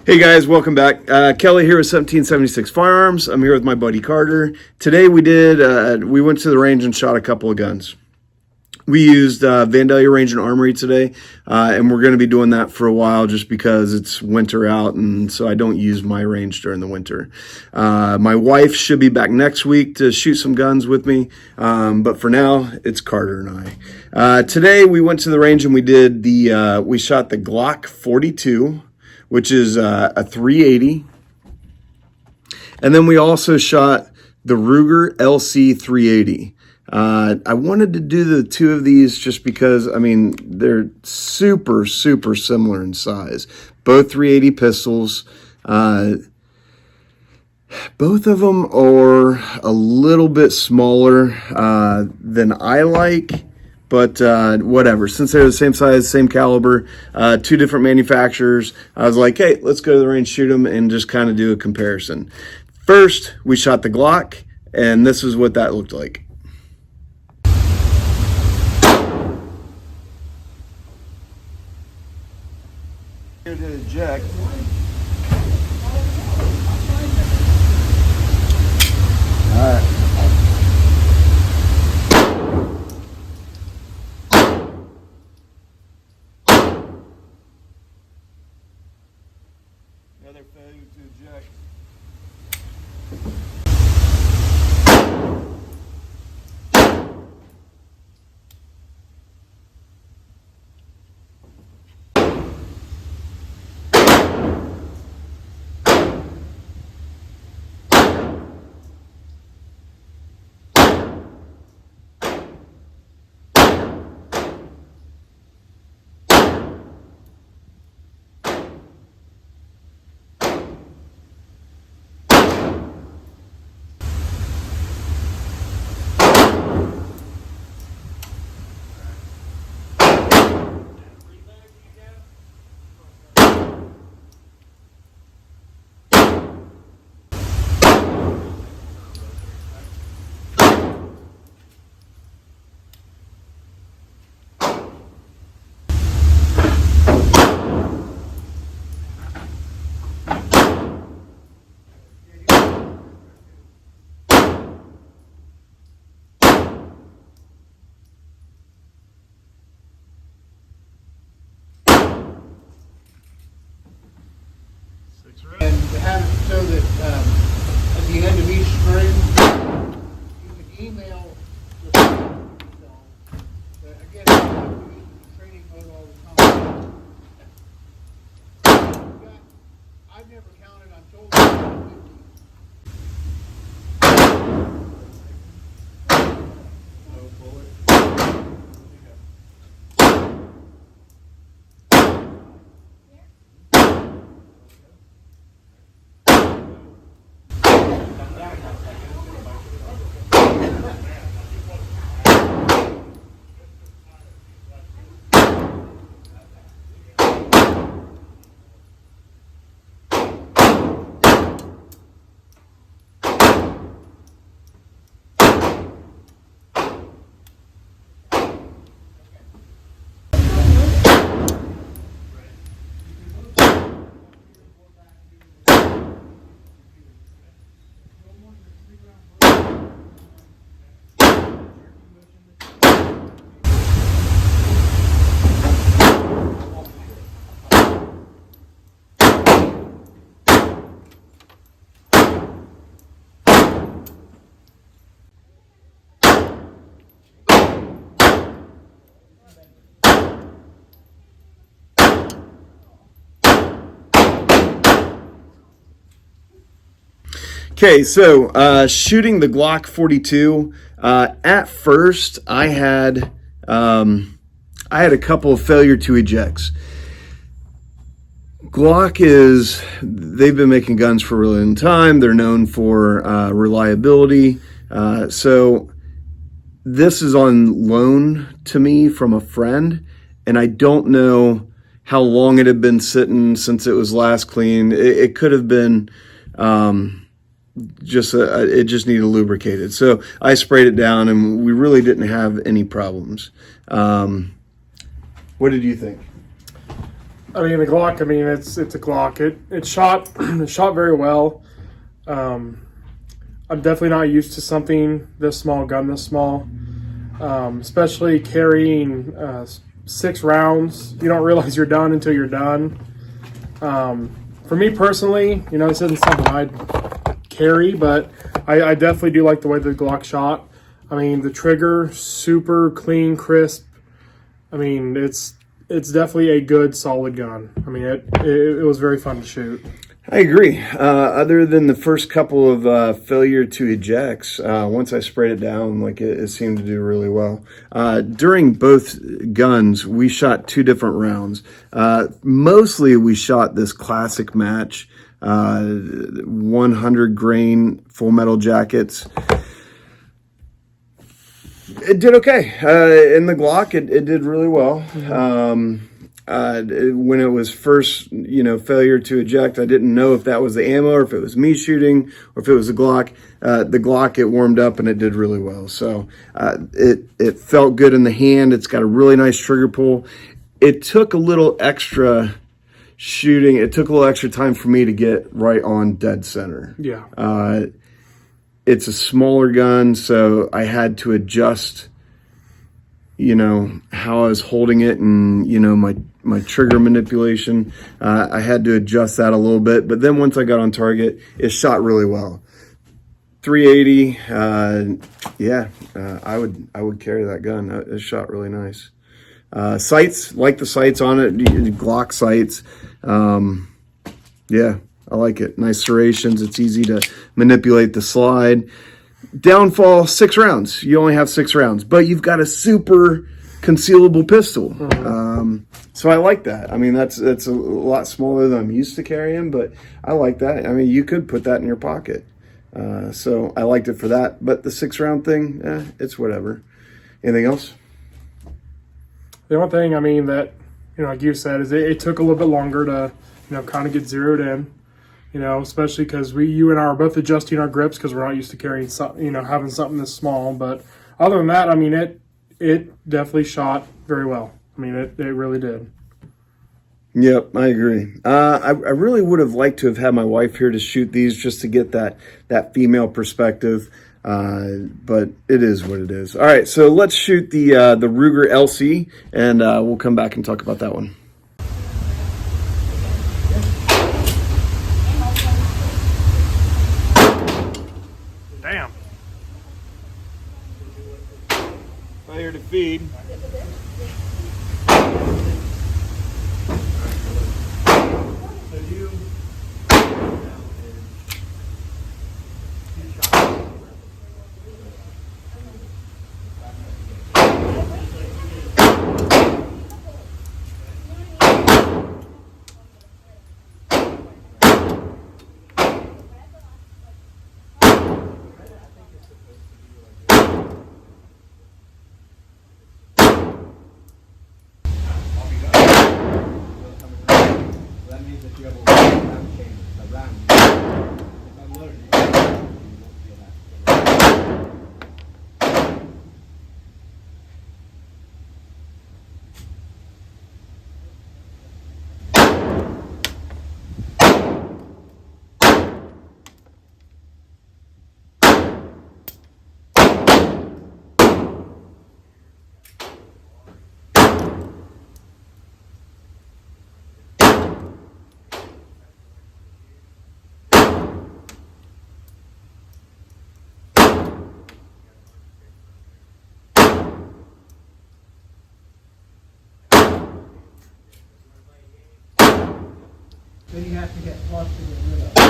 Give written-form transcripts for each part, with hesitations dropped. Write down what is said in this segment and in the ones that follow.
Hey guys, welcome back. Kelly here with 1776 Firearms. I'm here with my buddy Carter. Today we went to the range and shot a couple of guns. We used Vandalia Range and Armory today, and we're going to be doing that for a while just because it's winter out, and so I don't use my range during the winter. My wife should be back next week to shoot some guns with me, but for now, it's Carter and I. Today we went to the range and we shot the Glock 42, which is a 380. And then we also shot the Ruger LC380. I wanted to do the two of these just because, I mean, they're super, super similar in size. Both 380 pistols. Both of them are a little bit smaller than I like. But whatever, since they're the same size, same caliber, two different manufacturers, I was like, hey, let's go to the range, shoot them, and just kind of do a comparison. First, we shot the Glock, and this is what that looked like. Here to eject. All right. Another failure to eject. And to have it so that at the end of each string, you can email the but again, you have to use the training mode all the time. I've never counted, I'm told no bullet. Okay, so shooting the Glock 42. At first, I had a couple of failure to ejects. Glock they've been making guns for a really long time. They're known for reliability. So this is on loan to me from a friend, and I don't know how long it had been sitting since it was last cleaned. It could have been it just needed lubricated. So I sprayed it down, and we really didn't have any problems. What did you think? I mean, the Glock. I mean, it's a Glock. It shot it shot very well. I'm definitely not used to something this small, gun this small, especially carrying 6 rounds. You don't realize you're done until you're done. For me personally, you know, this isn't something I'd carry, but I definitely do like the way the Glock shot. I mean, the trigger, super clean, crisp. I mean, it's definitely a good, solid gun. I mean, it was very fun to shoot. I agree. Other than the first couple of failure to ejects, once I sprayed it down, like it seemed to do really well. During both guns, we shot 2 different rounds. Mostly we shot this classic match, 100 grain full metal jackets. It did okay. In the Glock, it did really well. When it was first, failure to eject, I didn't know if that was the ammo or if it was me shooting or if it was the Glock. The Glock, it warmed up and it did really well. So it felt good in the hand. It's got a really nice trigger pull. It took a little extra shooting. It took a little extra time for me to get right on dead center. Yeah. It's a smaller gun, so I had to adjust, how I was holding it and, my trigger manipulation. I had to adjust that a little bit. But then once I got on target, it shot really well. 380, I would carry that gun. It shot really nice. Sights, like the sights on it, Glock sights. I like it. Nice serrations. It's easy to manipulate the slide. Downfall, 6 rounds. You only have 6 rounds, but you've got a super concealable pistol. So I like that. I mean, that's a lot smaller than I'm used to carrying, but I like that. I mean, you could put that in your pocket. So I liked it for that. But the 6-round thing, it's whatever. Anything else? The only thing, I mean, that, like you said, is it took a little bit longer to, kind of get zeroed in. Especially because you and I are both adjusting our grips because we're not used to carrying something, having something this small. But other than that, I mean, it definitely shot very well. I mean, it really did. Yep, I agree. I really would have liked to have had my wife here to shoot these just to get that female perspective. But it is what it is. All right, so let's shoot the Ruger LC, and we'll come back and talk about that one. Damn. Failure to feed. Then you have to get flush to get rid of it.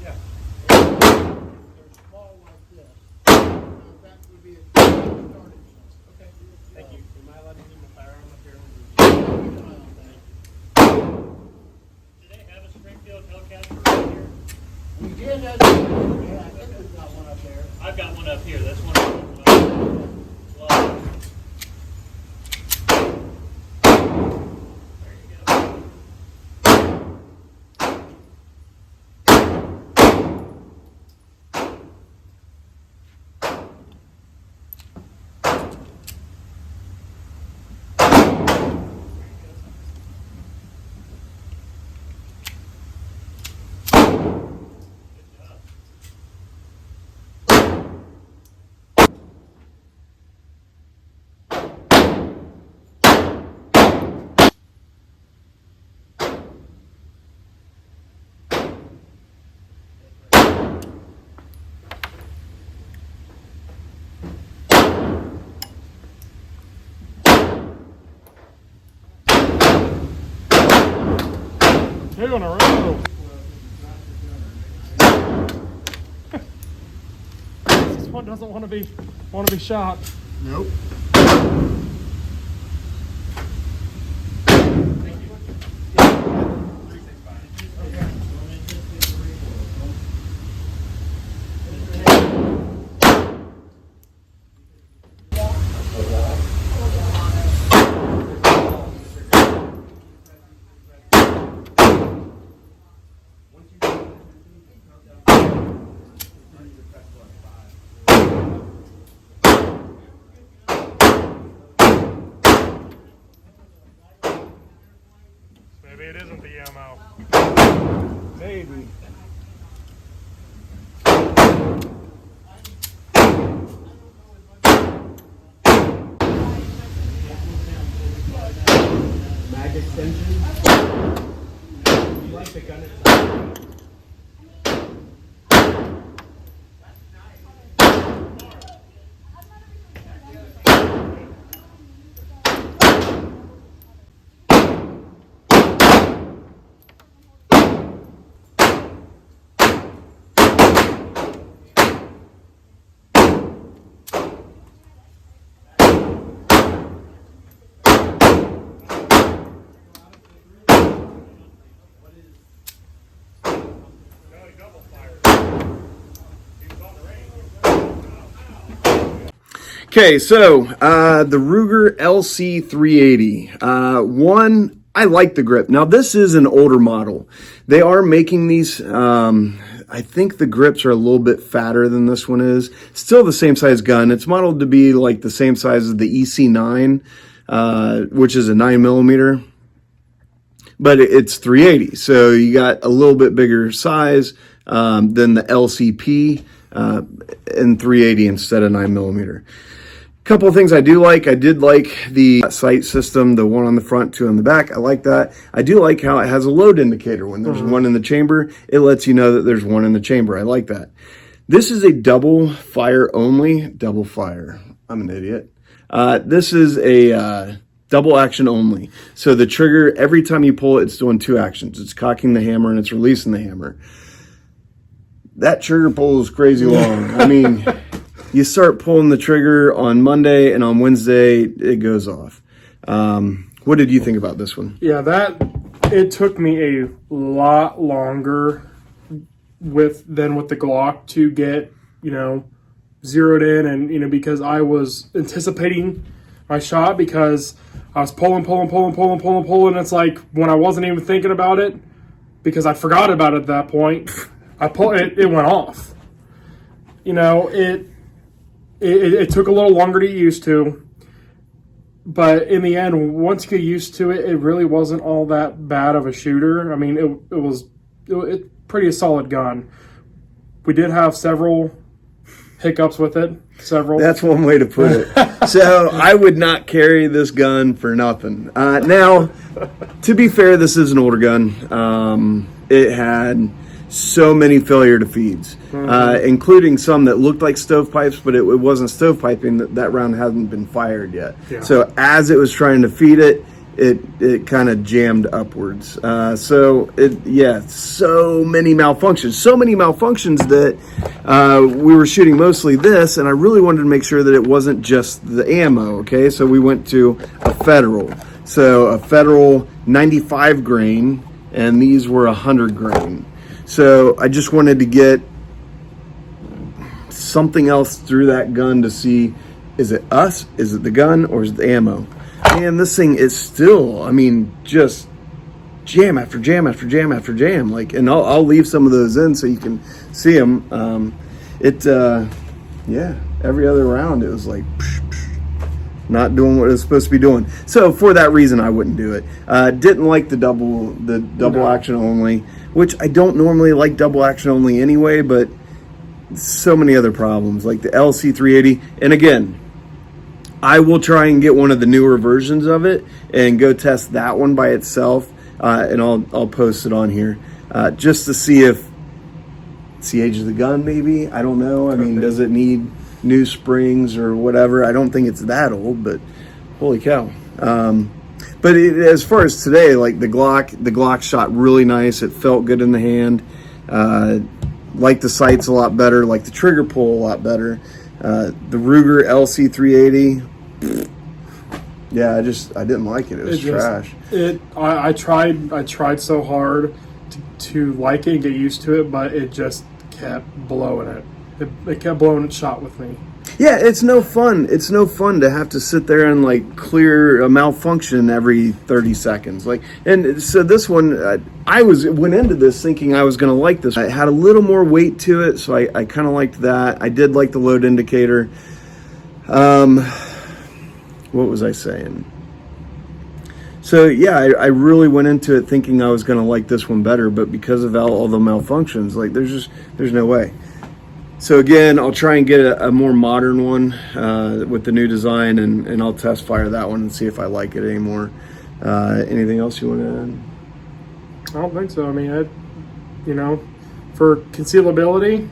Yeah. They're small like this. So that would be a starting point. Okay. Thank you. Am I allowed to leave my firearm up here? Do they have a Springfield Hellcat right here? We did have, yeah, I think we've got one up there. I've got one up here. That's one of them. Well, there you go. Two in a row. This one doesn't want to be shot. Nope. Maybe it isn't the ammo. Maybe. Mag extension. You like the gun itself? Okay, so the Ruger LC380. One, I like the grip. Now, this is an older model. They are making these. I think the grips are a little bit fatter than this one is. Still the same size gun. It's modeled to be like the same size as the EC9, which is a 9mm. But it's 380, so you got a little bit bigger size than the LCP and 380 instead of 9mm. Couple of things I do like. I did like the sight system, the one on the front, two on the back. I like that. I do like how it has a load indicator. When there's one in the chamber, it lets you know that there's one in the chamber. I like that. This is a double fire only. Double fire. I'm an idiot. This is a double action only. So the trigger, every time you pull it, it's doing two actions. It's cocking the hammer and it's releasing the hammer. That trigger pull is crazy long. I mean, you start pulling the trigger on Monday and on Wednesday it goes off. What did you think about this one? Yeah, it took me a lot longer than with the Glock to get, zeroed in, and because I was anticipating my shot, because I was pulling. It's like when I wasn't even thinking about it, because I forgot about it at that point, I pulled it. It went off. It took a little longer to get used to, but in the end, once you get used to it, it really wasn't all that bad of a shooter. I mean, it was pretty solid gun. We did have several hiccups with it. Several. That's one way to put it. So I would not carry this gun for nothing. Now, to be fair, this is an older gun. It had so many failure to feeds, including some that looked like stovepipes, but it wasn't stovepiping. That round hadn't been fired yet. Yeah. So as it was trying to feed it, it kind of jammed upwards. So many malfunctions that we were shooting mostly this, and I really wanted to make sure that it wasn't just the ammo. Okay, so we went to a Federal. So a Federal 95 grain, and these were 100 grain. So I just wanted to get something else through that gun to see, is it us, is it the gun, or is it the ammo? And this thing is still, I mean, just jam after jam after jam after jam. Like, and I'll leave some of those in so you can see them. Every other round it was like not doing what it was supposed to be doing. So for that reason, I wouldn't do it. Didn't like the double action only, which I don't normally like double action only anyway, but so many other problems like the LC380. And again, I will try and get one of the newer versions of it and go test that one by itself, and I'll post it on here just to see if it's the age of the gun. Maybe, I don't know. I mean, does it need new springs or whatever? I don't think it's that old, but holy cow. But as far as today, like the Glock shot really nice. It felt good in the hand. Like the sights a lot better. Like the trigger pull a lot better. The Ruger LC380, yeah, I didn't like it. It was trash. I tried so hard to like it and get used to it, but it just kept blowing it. It kept blowing its shot with me. Yeah, it's no fun. It's no fun to have to sit there and like clear a malfunction every 30 seconds. Like, and so this one, I went into this thinking I was going to like this. It had a little more weight to it, so I kind of liked that. I did like the load indicator. What was I saying? So yeah, I really went into it thinking I was going to like this one better, but because of all the malfunctions, like there's no way. So again, I'll try and get a more modern one with the new design, and I'll test fire that one and see if I like it anymore. Anything else you want to add? I don't think so. I mean, for concealability,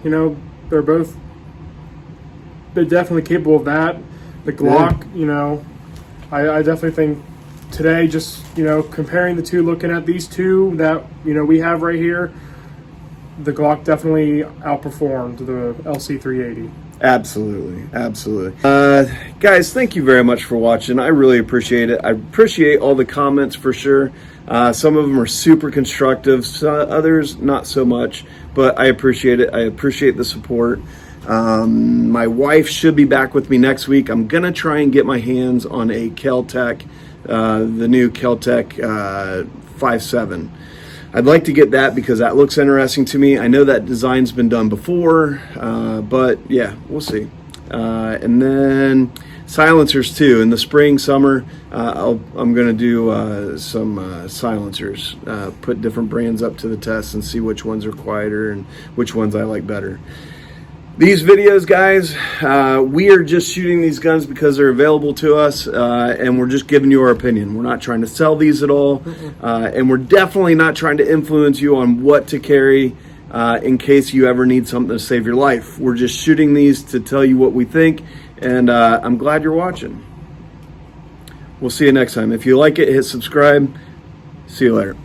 they're definitely capable of that. The Glock, I definitely think today, just, comparing the two, looking at these two that, we have right here, the Glock definitely outperformed the LC380. Absolutely. Guys, thank you very much for watching. I really appreciate it. I appreciate all the comments for sure. Some of them are super constructive, others not so much, but I appreciate it. I appreciate the support. My wife should be back with me next week. I'm gonna try and get my hands on a Kel-Tec, the new Kel-Tec 5.7. I'd like to get that because that looks interesting to me. I know that design's been done before, but yeah, we'll see. And then silencers too. In the spring, summer, I'm going to do some silencers, put different brands up to the test and see which ones are quieter and which ones I like better. These videos, guys, we are just shooting these guns because they're available to us, and we're just giving you our opinion. We're not trying to sell these at all, and we're definitely not trying to influence you on what to carry in case you ever need something to save your life. We're just shooting these to tell you what we think, and I'm glad you're watching. We'll see you next time. If you like it, hit subscribe. See you later.